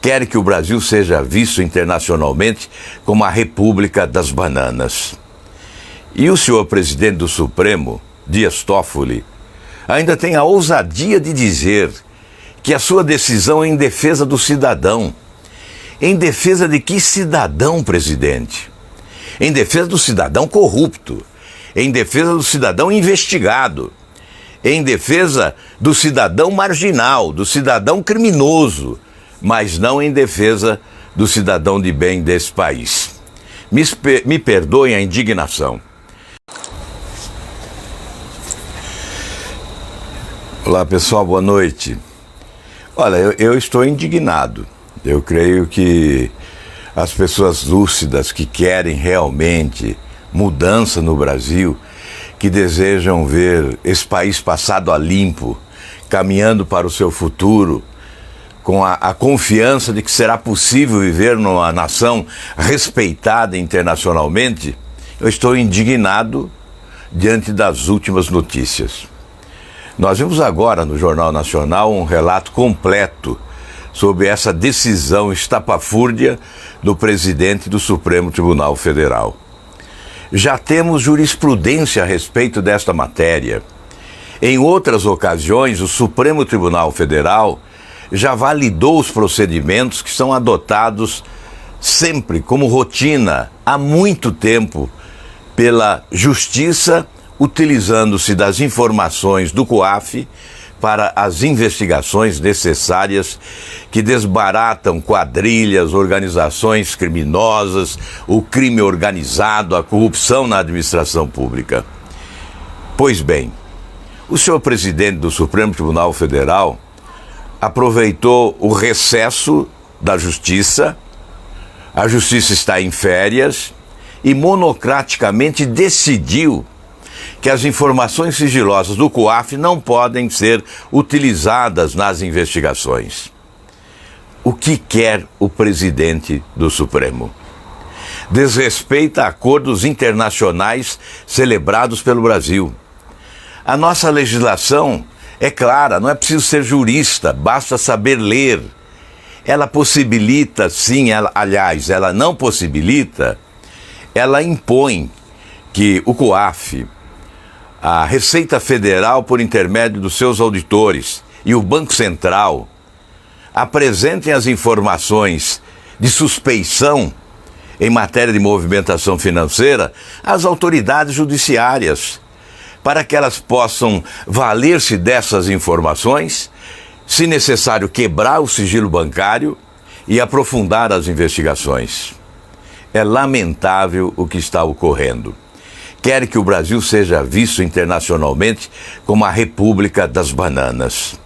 quer que o Brasil seja visto internacionalmente como a República das Bananas. E o senhor presidente do Supremo, Dias Toffoli, ainda tem a ousadia de dizer que a sua decisão é em defesa do cidadão. Em defesa de que cidadão, presidente? Em defesa do cidadão corrupto, em defesa do cidadão investigado, em defesa do cidadão marginal, do cidadão criminoso, mas não em defesa do cidadão de bem desse país. Me perdoem a indignação. Olá, pessoal, boa noite. Olha, eu estou indignado. Eu creio que as pessoas lúcidas que querem realmente mudança no Brasil, que desejam ver esse país passado a limpo, caminhando para o seu futuro, com a confiança de que será possível viver numa nação respeitada internacionalmente, eu estou indignado diante das últimas notícias. Nós vimos agora no Jornal Nacional um relato completo sobre essa decisão estapafúrdia do presidente do Supremo Tribunal Federal. Já temos jurisprudência a respeito desta matéria. Em outras ocasiões, o Supremo Tribunal Federal já validou os procedimentos que são adotados sempre como rotina há muito tempo pela Justiça, utilizando-se das informações do COAF para as investigações necessárias que desbaratam quadrilhas, organizações criminosas, o crime organizado, a corrupção na administração pública. Pois bem, o senhor presidente do Supremo Tribunal Federal aproveitou o recesso da Justiça, a Justiça está em férias e monocraticamente decidiu que as informações sigilosas do COAF não podem ser utilizadas nas investigações. O que quer o presidente do Supremo? Desrespeita acordos internacionais celebrados pelo Brasil. A nossa legislação é clara, não é preciso ser jurista, basta saber ler. Ela possibilita, sim, ela não possibilita, ela impõe que o COAF, a Receita Federal, por intermédio dos seus auditores, e o Banco Central apresentem as informações de suspeição em matéria de movimentação financeira às autoridades judiciárias, para que elas possam valer-se dessas informações, se necessário quebrar o sigilo bancário e aprofundar as investigações. É lamentável o que está ocorrendo. Quer que o Brasil seja visto internacionalmente como a República das Bananas.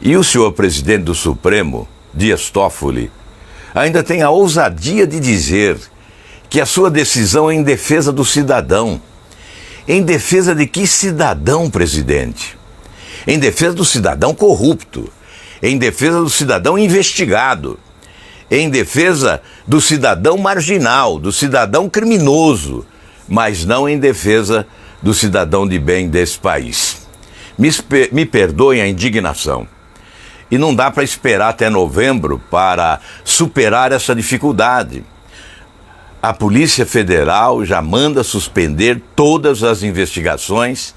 E o senhor presidente do Supremo, Dias Toffoli, ainda tem a ousadia de dizer que a sua decisão é em defesa do cidadão. Em defesa de que cidadão, presidente? Em defesa do cidadão corrupto, em defesa do cidadão investigado, em defesa do cidadão marginal, do cidadão criminoso, mas não em defesa do cidadão de bem desse país. Me perdoem a indignação. E não dá para esperar até novembro para superar essa dificuldade. A Polícia Federal já manda suspender todas as investigações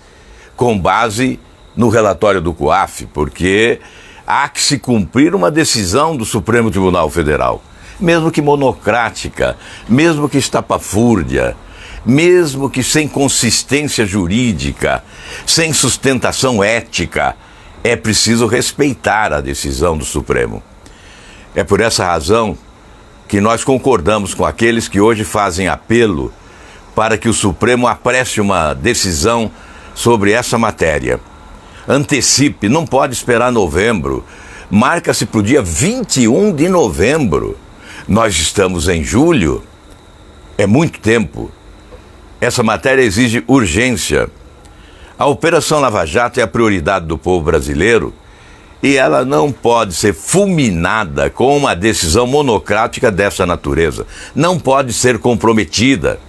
com base no relatório do COAF, porque há que se cumprir uma decisão do Supremo Tribunal Federal, mesmo que monocrática, mesmo que estapafúrdia, mesmo que sem consistência jurídica, sem sustentação ética, é preciso respeitar a decisão do Supremo. É por essa razão que nós concordamos com aqueles que hoje fazem apelo para que o Supremo apresse uma decisão sobre essa matéria. Antecipe, não pode esperar novembro. Marca-se para o dia 21 de novembro. Nós estamos em julho. É muito tempo. Essa matéria exige urgência. A Operação Lava Jato é a prioridade do povo brasileiro e ela não pode ser fulminada com uma decisão monocrática dessa natureza. Não pode ser comprometida.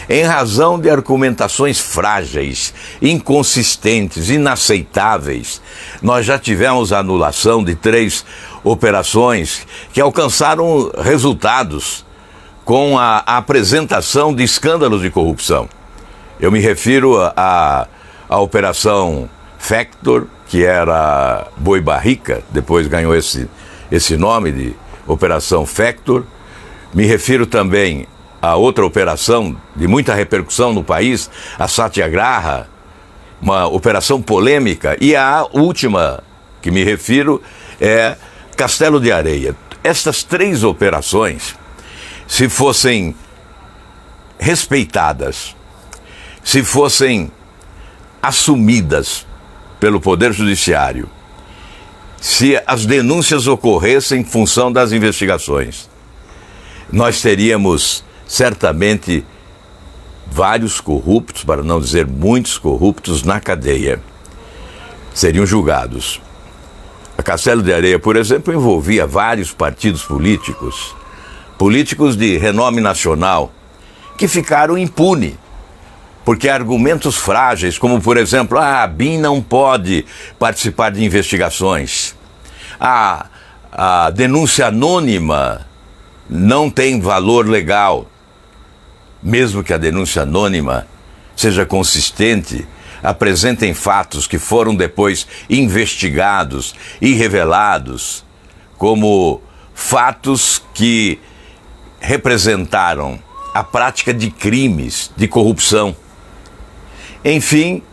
Em razão de argumentações frágeis, inconsistentes, inaceitáveis, nós já tivemos a anulação de 3 operações que alcançaram resultados com a apresentação de escândalos de corrupção. Eu me refiro à Operação Factor, que era Boi Barrica, depois ganhou esse nome de Operação Factor. Me refiro também a outra operação de muita repercussão no país, a Satyagraha, uma operação polêmica, e a última que me refiro é Castelo de Areia. Estas 3 operações, se fossem respeitadas, se fossem assumidas pelo Poder Judiciário, se as denúncias ocorressem em função das investigações, nós teríamos certamente vários corruptos, para não dizer muitos corruptos, na cadeia. Seriam julgados. A Castelo de Areia, por exemplo, envolvia vários partidos políticos de renome nacional, que ficaram impunes, porque argumentos frágeis, como por exemplo, a ABIN não pode participar de investigações, a denúncia anônima não tem valor legal. Mesmo que a denúncia anônima seja consistente, apresentem fatos que foram depois investigados e revelados como fatos que representaram a prática de crimes, de corrupção. Enfim,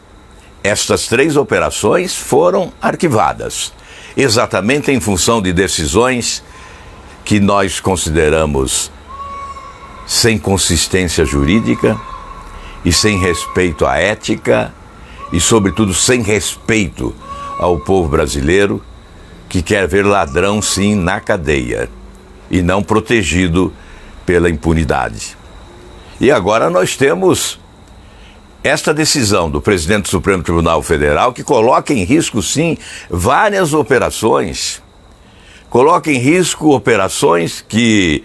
estas 3 operações foram arquivadas, exatamente em função de decisões que nós consideramos sem consistência jurídica e sem respeito à ética e, sobretudo, sem respeito ao povo brasileiro, que quer ver ladrão, sim, na cadeia e não protegido pela impunidade. E agora nós temos esta decisão do presidente do Supremo Tribunal Federal, que coloca em risco, sim, várias operações. Coloca em risco operações que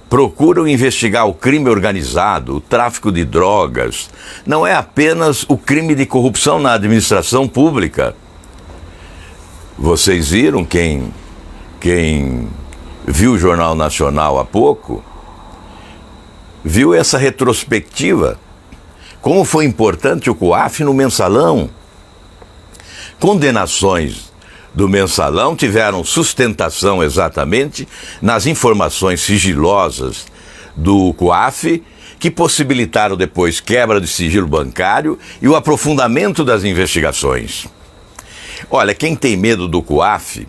procuram investigar o crime organizado, o tráfico de drogas. Não é apenas o crime de corrupção na administração pública. Vocês viram, quem viu o Jornal Nacional há pouco, viu essa retrospectiva, como foi importante o COAF no Mensalão. Condenações do Mensalão tiveram sustentação exatamente nas informações sigilosas do COAF, que possibilitaram depois quebra de sigilo bancário e o aprofundamento das investigações. Olha, quem tem medo do COAF,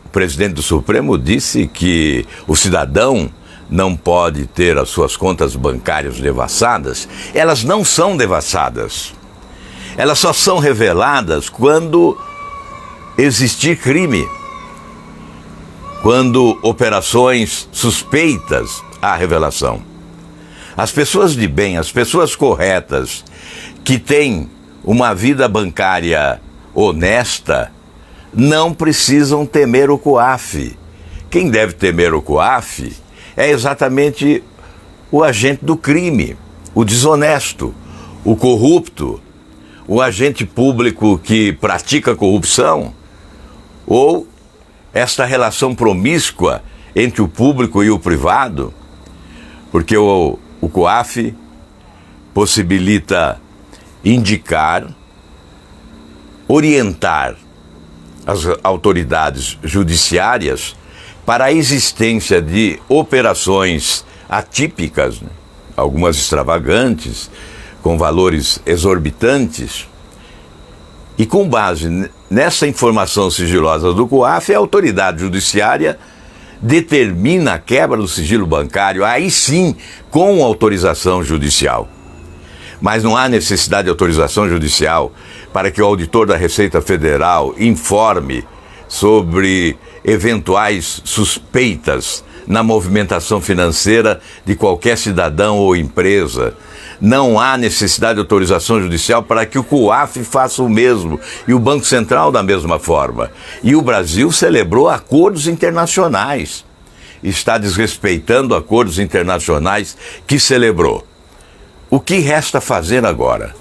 o presidente do Supremo disse que o cidadão não pode ter as suas contas bancárias devassadas. Elas não são devassadas. Elas só são reveladas quando existir crime, quando operações suspeitas à revelação. As pessoas de bem, as pessoas corretas, que têm uma vida bancária honesta, não precisam temer o COAF. Quem deve temer o COAF é exatamente o agente do crime, o desonesto, o corrupto, o agente público que pratica corrupção, ou esta relação promíscua entre o público e o privado, porque o COAF possibilita indicar, orientar as autoridades judiciárias para a existência de operações atípicas, né? Algumas extravagantes, com valores exorbitantes. E com base nessa informação sigilosa do COAF, a autoridade judiciária determina a quebra do sigilo bancário, aí sim, com autorização judicial. Mas não há necessidade de autorização judicial para que o auditor da Receita Federal informe sobre eventuais suspeitas na movimentação financeira de qualquer cidadão ou empresa. Não há necessidade de autorização judicial para que o COAF faça o mesmo e o Banco Central da mesma forma. E o Brasil celebrou acordos internacionais. Está desrespeitando acordos internacionais que celebrou. O que resta fazer agora?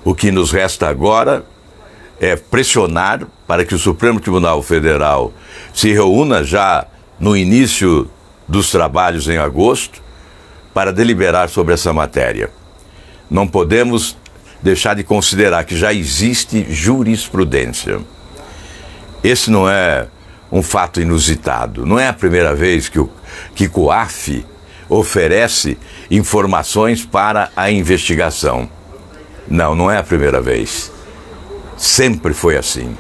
O que nos resta agora é pressionar para que o Supremo Tribunal Federal se reúna já no início dos trabalhos em agosto para deliberar sobre essa matéria. Não podemos deixar de considerar que já existe jurisprudência. Esse não é um fato inusitado. Não é a primeira vez que o COAF oferece informações para a investigação. Não é a primeira vez. Sempre foi assim.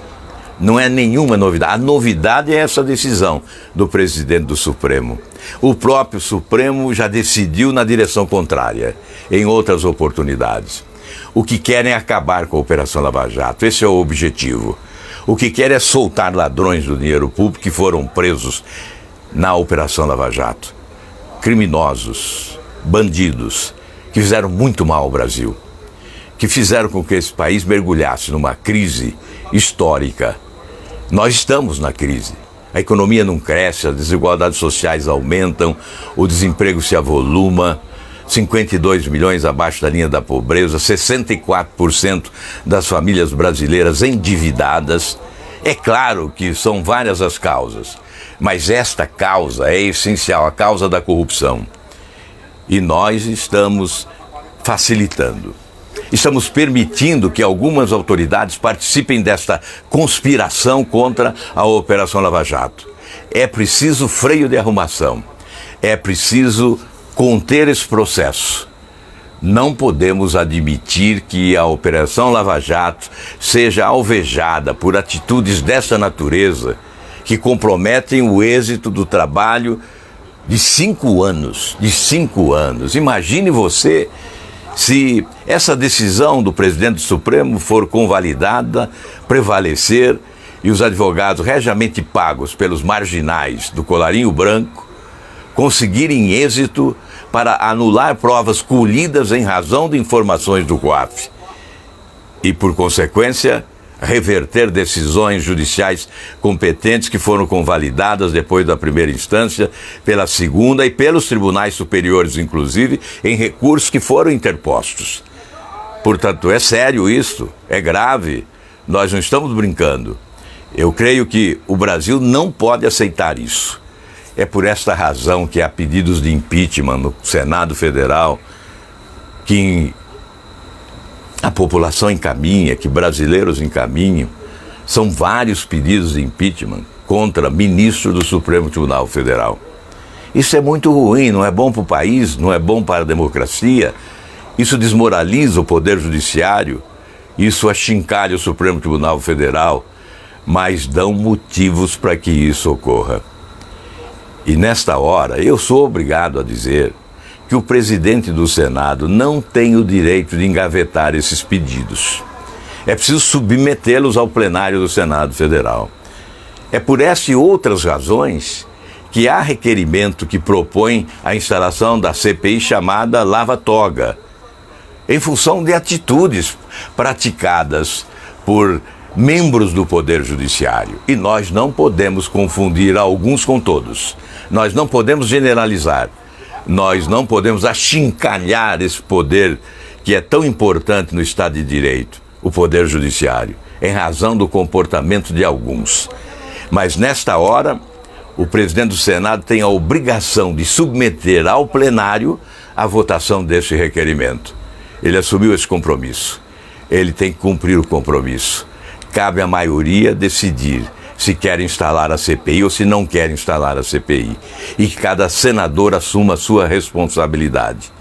Não é nenhuma novidade. A novidade é essa decisão do presidente do Supremo. O próprio Supremo já decidiu na direção contrária, em outras oportunidades. O que querem é acabar com a Operação Lava Jato. Esse é o objetivo. O que querem é soltar ladrões do dinheiro público que foram presos na Operação Lava Jato. Criminosos, bandidos, que fizeram muito mal ao Brasil, que fizeram com que esse país mergulhasse numa crise histórica. Nós estamos na crise. A economia não cresce, as desigualdades sociais aumentam, o desemprego se avoluma, 52 milhões abaixo da linha da pobreza, 64% das famílias brasileiras endividadas. É claro que são várias as causas, mas esta causa é essencial, a causa da corrupção. E nós estamos facilitando. Estamos permitindo que algumas autoridades participem desta conspiração contra a Operação Lava Jato. É preciso freio de arrumação. É preciso conter esse processo. Não podemos admitir que a Operação Lava Jato seja alvejada por atitudes dessa natureza que comprometem o êxito do trabalho de 5 anos. Imagine você se essa decisão do presidente do Supremo for convalidada, prevalecer e os advogados regiamente pagos pelos marginais do colarinho branco conseguirem êxito para anular provas colhidas em razão de informações do COAF e, por consequência, reverter decisões judiciais competentes que foram convalidadas depois da primeira instância, pela segunda e pelos tribunais superiores, inclusive, em recursos que foram interpostos. Portanto, é sério isso, é grave, nós não estamos brincando. Eu creio que o Brasil não pode aceitar isso. É por esta razão que há pedidos de impeachment no Senado Federal, que a população encaminha, que brasileiros encaminham. São vários pedidos de impeachment contra ministro do Supremo Tribunal Federal. Isso é muito ruim, não é bom para o país, não é bom para a democracia. Isso desmoraliza o Poder Judiciário, isso achincalha o Supremo Tribunal Federal, mas dão motivos para que isso ocorra. E nesta hora, eu sou obrigado a dizer que o presidente do Senado não tem o direito de engavetar esses pedidos. É preciso submetê-los ao plenário do Senado Federal. É por essas e outras razões que há requerimento que propõe a instalação da CPI chamada Lava Toga, em função de atitudes praticadas por membros do Poder Judiciário. E nós não podemos confundir alguns com todos. Nós não podemos generalizar. Nós não podemos achincalhar esse poder que é tão importante no Estado de Direito, o Poder Judiciário, em razão do comportamento de alguns. Mas nesta hora, o presidente do Senado tem a obrigação de submeter ao plenário a votação desse requerimento. Ele assumiu esse compromisso. Ele tem que cumprir o compromisso. Cabe à maioria decidir se quer instalar a CPI ou se não quer instalar a CPI. E que cada senador assuma a sua responsabilidade.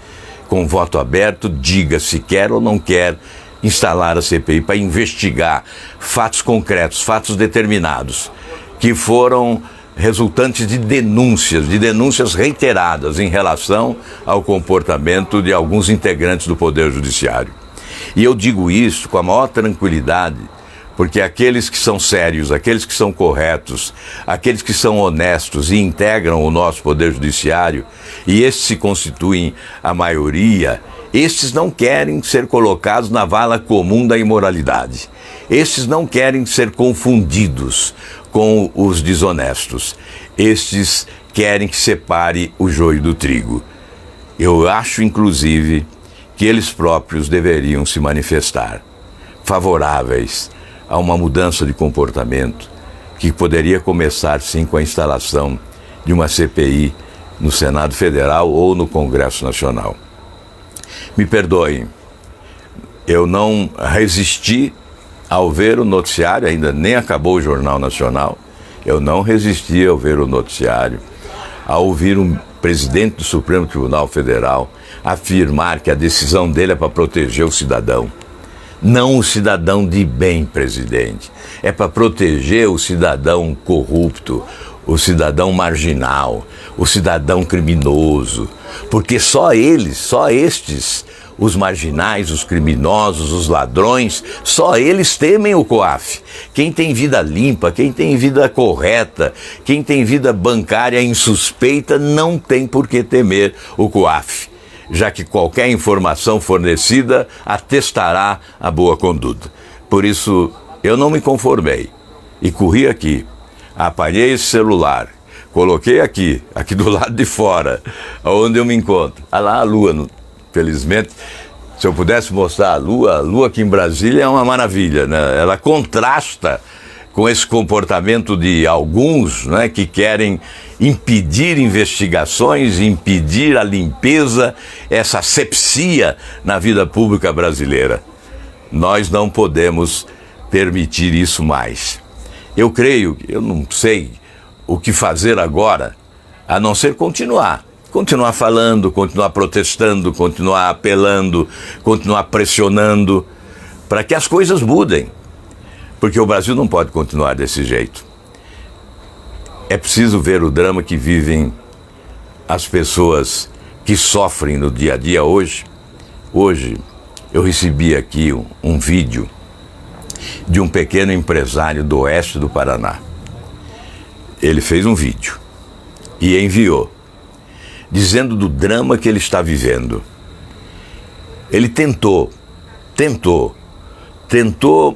Com voto aberto, diga se quer ou não quer instalar a CPI para investigar fatos concretos, fatos determinados, que foram resultantes de denúncias reiteradas em relação ao comportamento de alguns integrantes do Poder Judiciário. E eu digo isso com a maior tranquilidade, porque aqueles que são sérios, aqueles que são corretos, aqueles que são honestos e integram o nosso Poder Judiciário, e estes se constituem a maioria, estes não querem ser colocados na vala comum da imoralidade. Estes não querem ser confundidos com os desonestos. Estes querem que separe o joio do trigo. Eu acho, inclusive, que eles próprios deveriam se manifestar favoráveis a uma mudança de comportamento que poderia começar, sim, com a instalação de uma CPI no Senado Federal ou no Congresso Nacional. Me perdoem, eu não resisti ao ver o noticiário, ainda nem acabou o Jornal Nacional, eu não resisti ao ver o noticiário, a ouvir um presidente do Supremo Tribunal Federal afirmar que a decisão dele é para proteger o cidadão. Não o cidadão de bem, presidente. É para proteger o cidadão corrupto, o cidadão marginal, o cidadão criminoso. Porque só eles, só estes, os marginais, os criminosos, os ladrões, só eles temem o COAF. Quem tem vida limpa, quem tem vida correta, quem tem vida bancária insuspeita, não tem por que temer o COAF, já que qualquer informação fornecida atestará a boa conduta. Por isso, eu não me conformei e corri aqui, apanhei esse celular, coloquei aqui do lado de fora, onde eu me encontro. Ah lá a lua, felizmente, se eu pudesse mostrar a lua aqui em Brasília é uma maravilha, né? Ela contrasta com esse comportamento de alguns, né, que querem impedir investigações, impedir a limpeza, essa asepsia na vida pública brasileira. Nós não podemos permitir isso mais. Eu não sei o que fazer agora, a não ser continuar falando, continuar protestando, continuar apelando, continuar pressionando, para que as coisas mudem. Porque o Brasil não pode continuar desse jeito. É preciso ver o drama que vivem as pessoas que sofrem no dia a dia hoje. Hoje eu recebi aqui um vídeo de um pequeno empresário do oeste do Paraná. Ele fez um vídeo e enviou, dizendo do drama que ele está vivendo. Ele tentou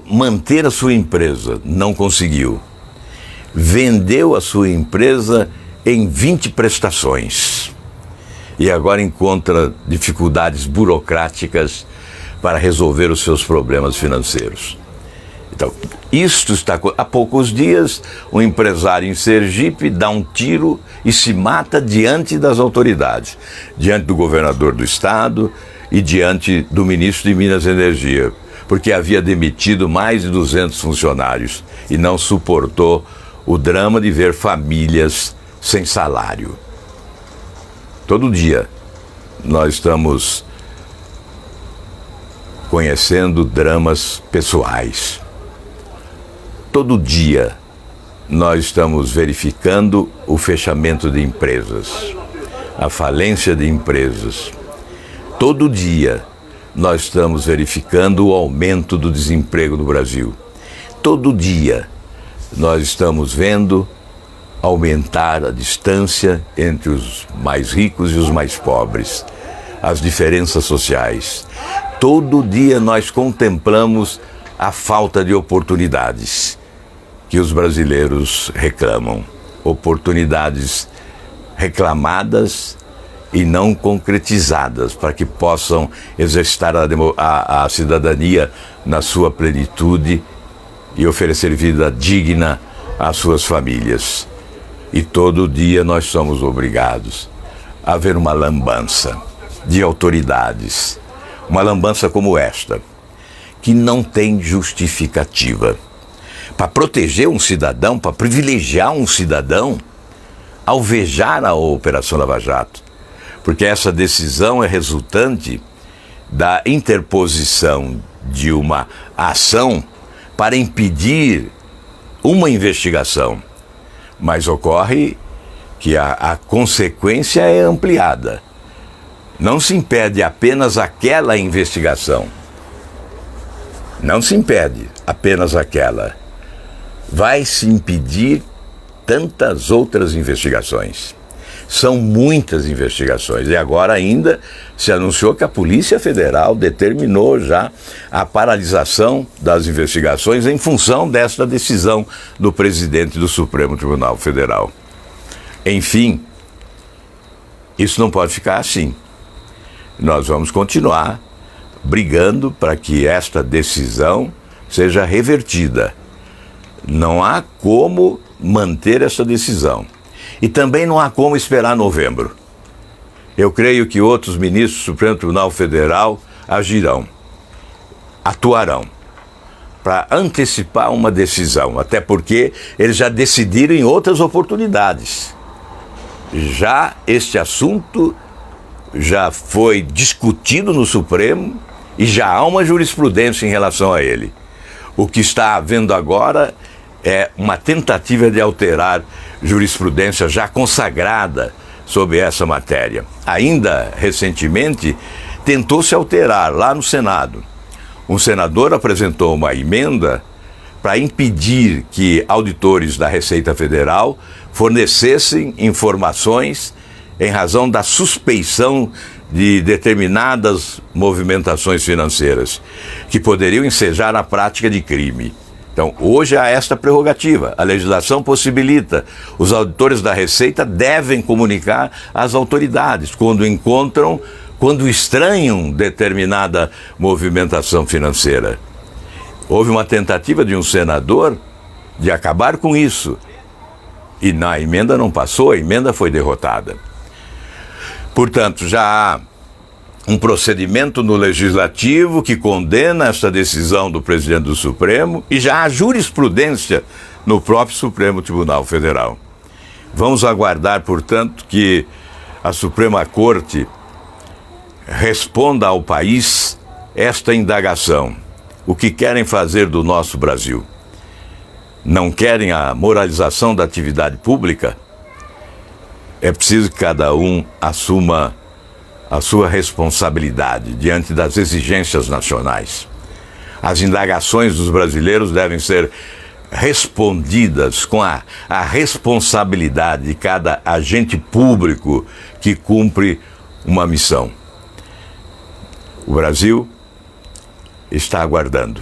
manter a sua empresa, não conseguiu. Vendeu a sua empresa em 20 prestações e agora encontra dificuldades burocráticas para resolver os seus problemas financeiros. Então, isto está... Há poucos dias, um empresário em Sergipe dá um tiro e se mata diante das autoridades, diante do governador do estado e diante do ministro de Minas e Energia, porque havia demitido mais de 200 funcionários e não suportou o drama de ver famílias sem salário. Todo dia nós estamos conhecendo dramas pessoais. Todo dia nós estamos verificando o fechamento de empresas, a falência de empresas. Todo dia nós estamos verificando o aumento do desemprego no Brasil. Todo dia nós estamos vendo aumentar a distância entre os mais ricos e os mais pobres, as diferenças sociais. Todo dia nós contemplamos a falta de oportunidades que os brasileiros reclamam. Oportunidades reclamadas e não concretizadas para que possam exercitar a cidadania na sua plenitude e oferecer vida digna às suas famílias. E todo dia nós somos obrigados a ver uma lambança de autoridades, uma lambança como esta, que não tem justificativa. Para proteger um cidadão, para privilegiar um cidadão, alvejar a Operação Lava Jato, porque essa decisão é resultante da interposição de uma ação para impedir uma investigação. Mas ocorre que a consequência é ampliada. Não se impede apenas aquela investigação. Não se impede apenas aquela. Vai se impedir tantas outras investigações. São muitas investigações. E agora ainda se anunciou que a Polícia Federal determinou já a paralisação das investigações em função desta decisão do presidente do Supremo Tribunal Federal. Enfim, isso não pode ficar assim. Nós vamos continuar brigando para que esta decisão seja revertida. Não há como manter essa decisão. E também não há como esperar novembro. Eu creio que outros ministros do Supremo Tribunal Federal agirão, atuarão, para antecipar uma decisão, até porque eles já decidiram em outras oportunidades. Já este assunto já foi discutido no Supremo e já há uma jurisprudência em relação a ele. O que está havendo agora é uma tentativa de alterar jurisprudência já consagrada sobre essa matéria. Ainda recentemente, tentou-se alterar lá no Senado. Um senador apresentou uma emenda para impedir que auditores da Receita Federal fornecessem informações em razão da suspeição de determinadas movimentações financeiras, que poderiam ensejar a prática de crime. Então, hoje há esta prerrogativa. A legislação possibilita. Os auditores da Receita devem comunicar às autoridades quando estranham determinada movimentação financeira. Houve uma tentativa de um senador de acabar com isso. E a emenda não passou, a emenda foi derrotada. Portanto, já há um procedimento no Legislativo que condena essa decisão do presidente do Supremo e já há jurisprudência no próprio Supremo Tribunal Federal. Vamos aguardar, portanto, que a Suprema Corte responda ao país esta indagação. O que querem fazer do nosso Brasil? Não querem a moralização da atividade pública? É preciso que cada um assuma a sua responsabilidade diante das exigências nacionais. As indagações dos brasileiros devem ser respondidas com a responsabilidade de cada agente público que cumpre uma missão. O Brasil está aguardando.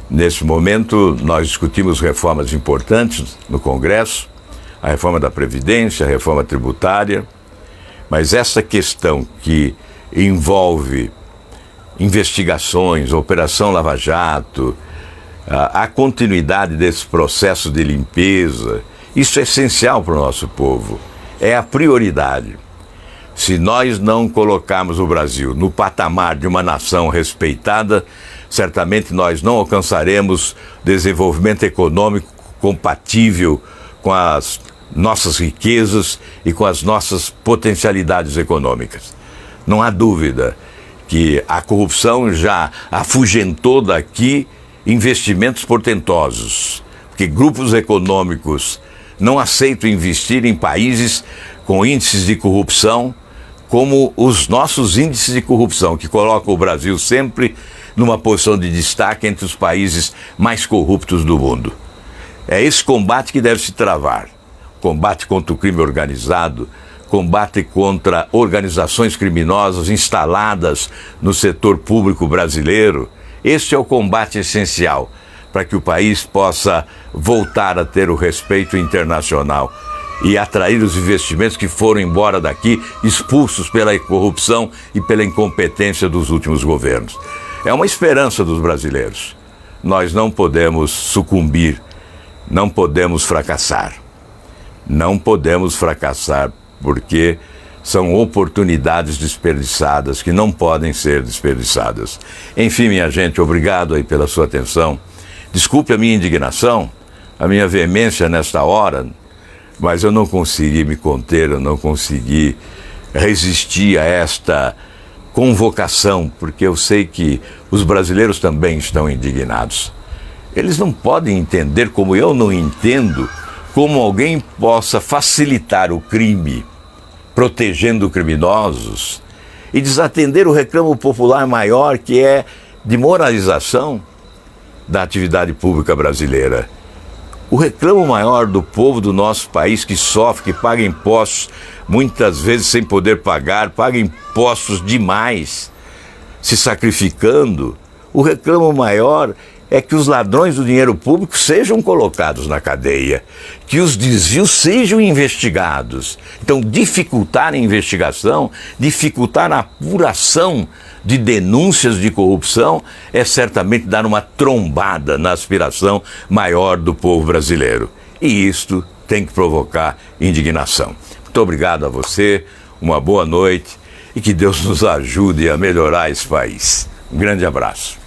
Nesse momento, nós discutimos reformas importantes no Congresso, a reforma da Previdência, a reforma tributária, mas essa questão que envolve investigações, Operação Lava Jato, a continuidade desse processo de limpeza, isso é essencial para o nosso povo, é a prioridade. Se nós não colocarmos o Brasil no patamar de uma nação respeitada, certamente nós não alcançaremos desenvolvimento econômico compatível com as nossas riquezas e com as nossas potencialidades econômicas. Não há dúvida que a corrupção já afugentou daqui investimentos portentosos, porque grupos econômicos não aceitam investir em países com índices de corrupção como os nossos índices de corrupção, que colocam o Brasil sempre numa posição de destaque entre os países mais corruptos do mundo. É esse combate que deve se travar. Combate contra o crime organizado, combate contra organizações criminosas instaladas no setor público brasileiro. Este é o combate essencial para que o país possa voltar a ter o respeito internacional e atrair os investimentos que foram embora daqui, expulsos pela corrupção e pela incompetência dos últimos governos. É uma esperança dos brasileiros. Nós não podemos sucumbir, não podemos fracassar. Não podemos fracassar porque são oportunidades desperdiçadas que não podem ser desperdiçadas. Enfim, minha gente, obrigado aí pela sua atenção. Desculpe a minha indignação, a minha veemência nesta hora, mas eu não consegui me conter, eu não consegui resistir a esta convocação, porque eu sei que os brasileiros também estão indignados. Eles não podem entender, como eu não entendo, como alguém possa facilitar o crime, protegendo criminosos, e desatender o reclamo popular maior, que é de moralização da atividade pública brasileira. O reclamo maior do povo do nosso país que sofre, que paga impostos, muitas vezes sem poder pagar, paga impostos demais, se sacrificando. O reclamo maior é que os ladrões do dinheiro público sejam colocados na cadeia, que os desvios sejam investigados. Então, dificultar a investigação, dificultar a apuração de denúncias de corrupção é certamente dar uma trombada na aspiração maior do povo brasileiro. E isto tem que provocar indignação. Muito obrigado a você, uma boa noite e que Deus nos ajude a melhorar esse país. Um grande abraço.